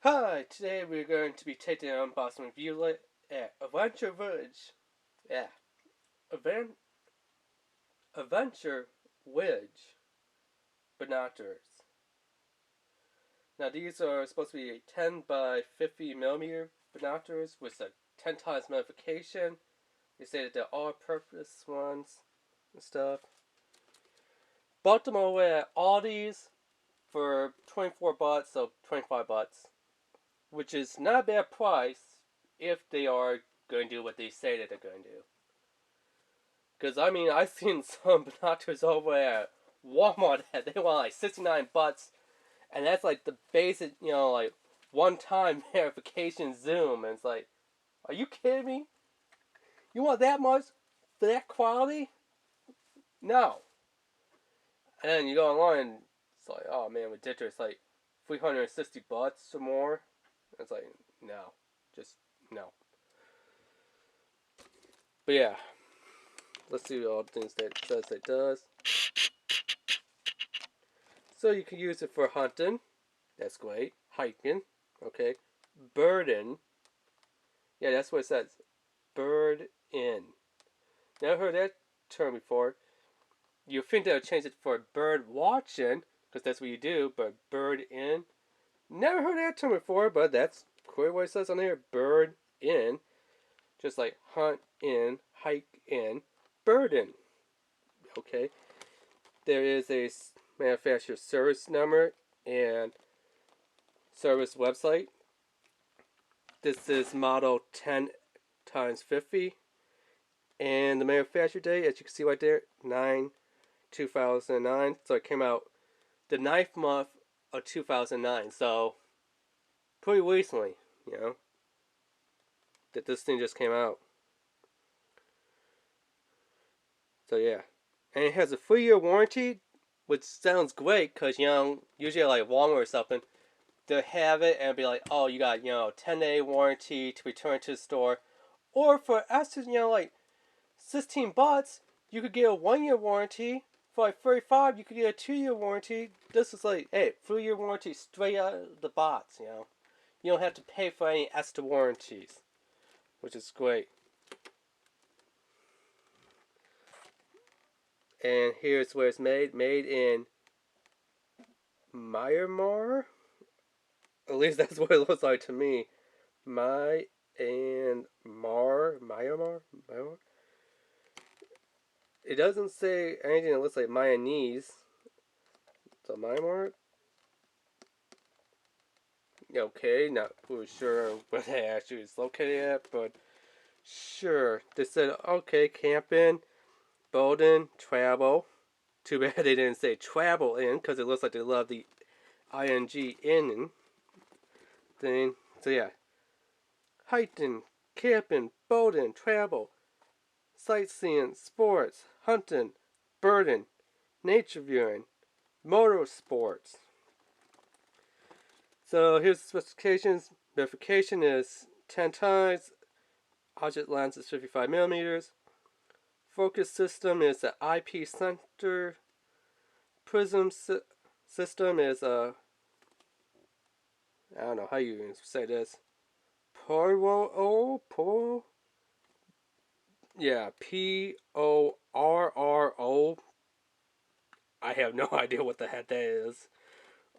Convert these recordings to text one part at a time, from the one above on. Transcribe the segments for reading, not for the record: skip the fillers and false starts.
Hi, today we're going to be taking an unboxing review at Adventuridge. Yeah, Adventuridge Binoculars. Now these are supposed to be 10 by 50 millimeter binoculars with a 10 times magnification. They say that they're all-purpose ones and stuff. Bought them away at Aldi's for 24 bucks, so 25 bucks. Which is not a bad price if they are going to do what they say that they're going to do. Because, I mean, I've seen some binoculars over at Walmart that they want like 69 bucks, and that's like the basic, like one-time verification zoom, and it's like, are you kidding me? You want that much for that quality? No. And then you go online, and it's like, oh man, ridiculous, like 360 bucks or more. It's like, no, just no. But yeah, let's see all the things that it says it does. So you can use it for hunting. That's great. Hiking. Okay. Birding. Yeah, that's what it says. Bird in. Never heard that term before. You think they'll change it for bird watching, because that's what you do, but bird in. Never heard that term before, but that's clearly what it says on here. Bird in. Just like hunt in, hike in, bird in. Okay. There is a manufacturer service number and service website. This is model 10 times 50. And the manufacture date, as you can see right there, 9/2009. So it came out the 9th month of 2009. So pretty recently, that this thing just came out. So yeah. And it has a 3-year warranty, which sounds great because, usually like Walmart or something, they'll have it and be like, oh, you got, 10-day warranty to return to the store. Or for us, like 16 bucks, you could get a 1-year warranty. For like 35, you could get a 2-year warranty. This is like, hey, 3-year warranty straight out of the box, You don't have to pay for any extra warranties, which is great. And here's where it's made. Made in Myanmar. At least that's what it looks like to me. Myanmar. It doesn't say anything that looks like Mayonnaise. So Myanmar. Okay, not really sure where that actually is located at, but sure. They said, okay, camping, boating, travel. Too bad they didn't say travel in, because it looks like they love the ing in thing. So yeah. Hiking, camping, boating, travel, sightseeing, sports, hunting, birding, nature viewing, motorsports. So here's the specifications. Magnification is 10 times. Object lens is 55 millimeters. Focus system is the IP center. Prism system is I don't know how you say this. Yeah, PORRO. I have no idea what the heck that is.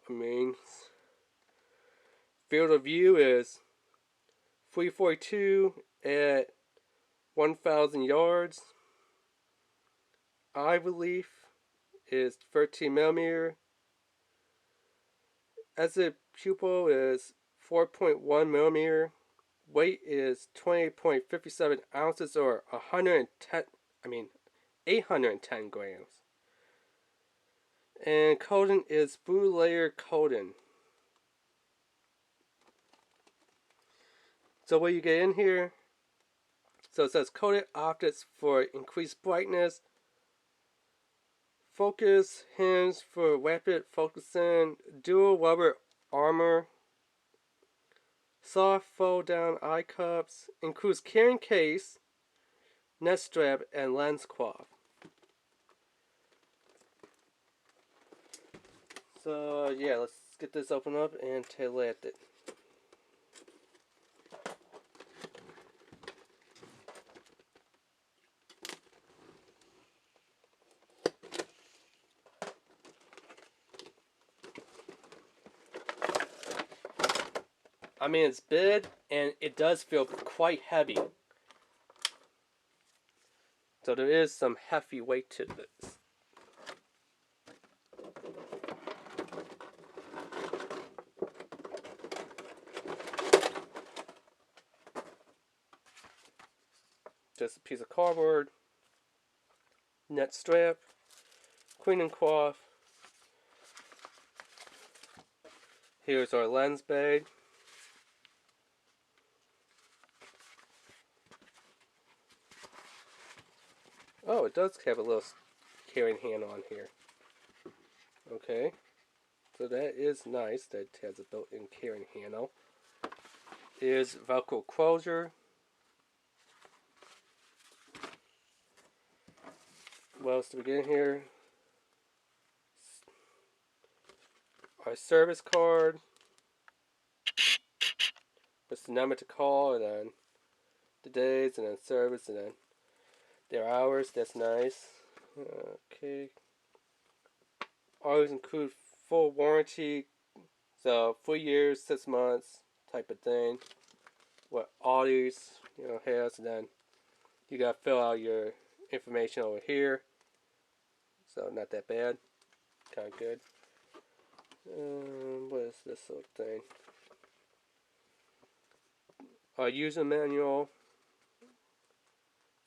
I mean, field of view is 342 at 1,000 yards. Eye relief is 13 millimeter. Exit pupil is 4.1 millimeter. Weight is 20.57 ounces or 810 grams. And coating is blue layer coating. So what you get in here, so it says coated optics for increased brightness, focus hinge for rapid focusing, dual rubber armor, soft fold down eye cups, includes carrying case, net strap, and lens cloth. So yeah, let's get this open up and take a look at it. I mean, it's big and it does feel quite heavy. So there is some heavy weight to this. Just a piece of cardboard, net strap, cleaning cloth. Here's our lens bag. Oh, it does have a little carrying handle on here. Okay, so that is nice. That has a built-in carrying handle. Is Velcro closure. What else do we get in here? Our service card. What's the number to call, and then the days, and then service, and then their hours. That's nice. Okay. Always include full warranty. So 3 years, 6 months type of thing. What all these has, and then you gotta fill out your information over here. So not that bad. Kind of good. What is this little thing? Our user manual.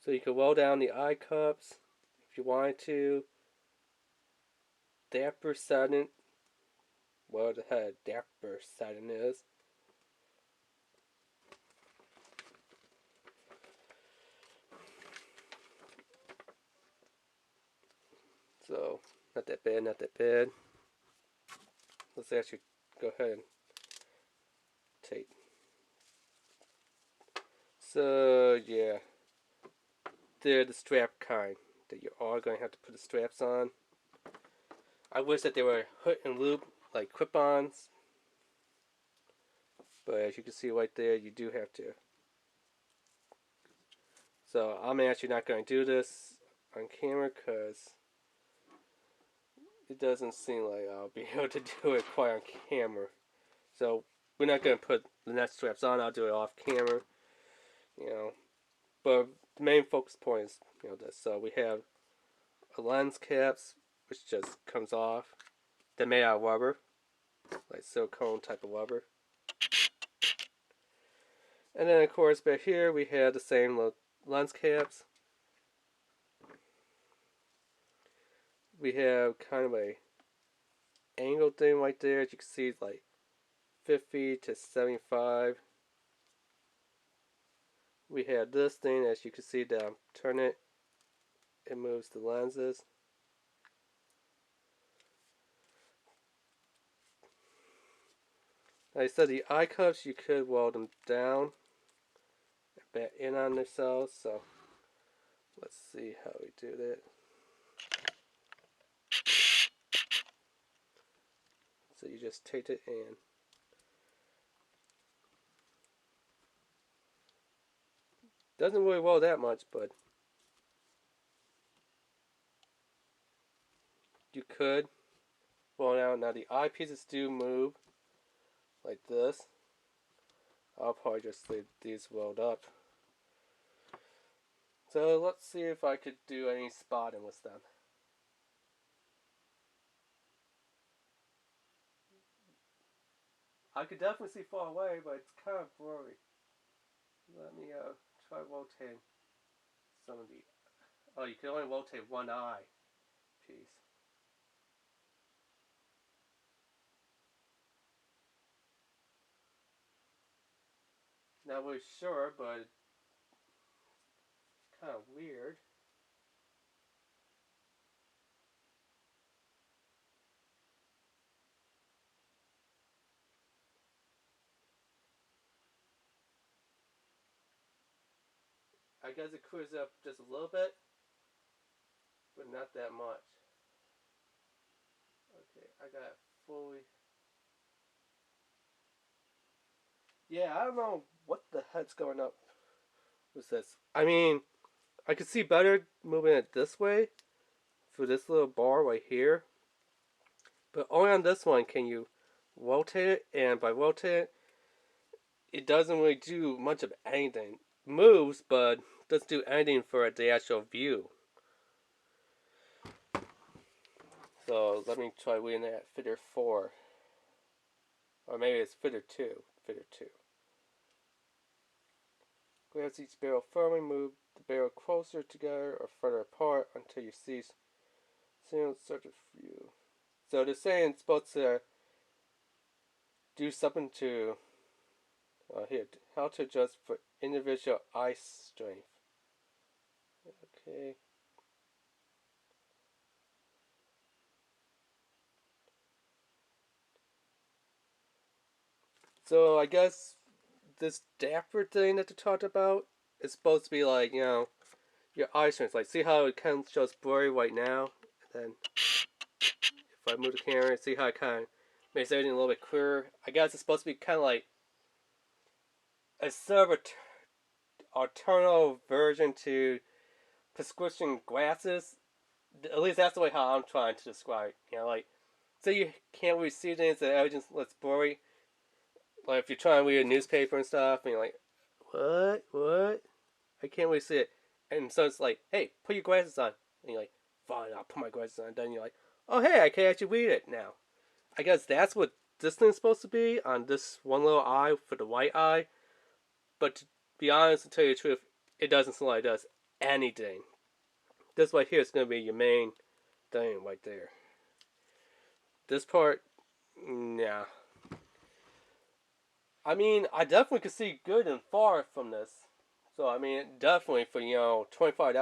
So you can roll down the eye cups if you wanted to. Dapper setting. What the heck dapper setting is. So not that bad, not that bad. Let's actually go ahead and take. So yeah, they're the strap kind that you are going to have to put the straps on. I wish that they were hook and loop like clip-ons, but as you can see right there, you do have to. So I'm actually not going to do this on camera because it doesn't seem like I'll be able to do it quite on camera. So we're not going to put the net straps on. I'll do it off camera, But the main focus point is this. So we have a lens caps, which just comes off. They're made out of rubber, like silicone type of rubber. And then of course back here we have the same lens caps. We have kind of a angle thing right there. As you can see, it's like 50 to 75. We have this thing, as you can see, that turn it moves the lenses. Like I said, the eye cups, you could weld them down and back in on themselves. So let's see how we do that. So you just take it in. Doesn't really weld that much, but you could weld out. Now the eyepieces do move like this. I'll probably just leave these weld up. So let's see if I could do any spotting with them. I could definitely see far away, but it's kind of blurry. Let me try rotating some of the. Oh, you can only rotate one eye piece. Not really sure, but kind of weird. I guess it clears up just a little bit, but not that much. Okay, I got it fully. Yeah, I don't know what the heck's going up with this. I mean, I could see better moving it this way for this little bar right here. But only on this one can you rotate it, and by rotate it, it doesn't really do much of anything. Moves, but doesn't do anything for the actual view. So let me try reading that figure 4. Or maybe it's figure 2. Figure 2. Grab each barrel firmly, move the barrel closer together or further apart until you cease seeing subject view. So they're saying it's supposed to do something to here, how to adjust for individual eye strength. Okay. So I guess this dapper thing that they talked about is supposed to be like, your eye strength. Like, see how it kind of shows blurry right now? And then if I move the camera, see how it kind of makes everything a little bit clearer? I guess it's supposed to be kind of like a sort of alternative version to prescription glasses. At least that's the way how I'm trying to describe it. Like, say you can't really see things and everything looks blurry. Like if you're trying to read a newspaper and stuff, and you're like, what? I can't really see it. And so it's like, hey, put your glasses on. And you're like, fine, I'll put my glasses on. And then you're like, oh, hey, I can actually read it now. I guess that's what this thing's supposed to be on this one little eye for the right eye. But to be honest and tell you the truth, it doesn't seem like it does anything. This right here is going to be your main thing right there. This part, nah. I mean, I definitely could see good and far from this. So, I mean, definitely for, $25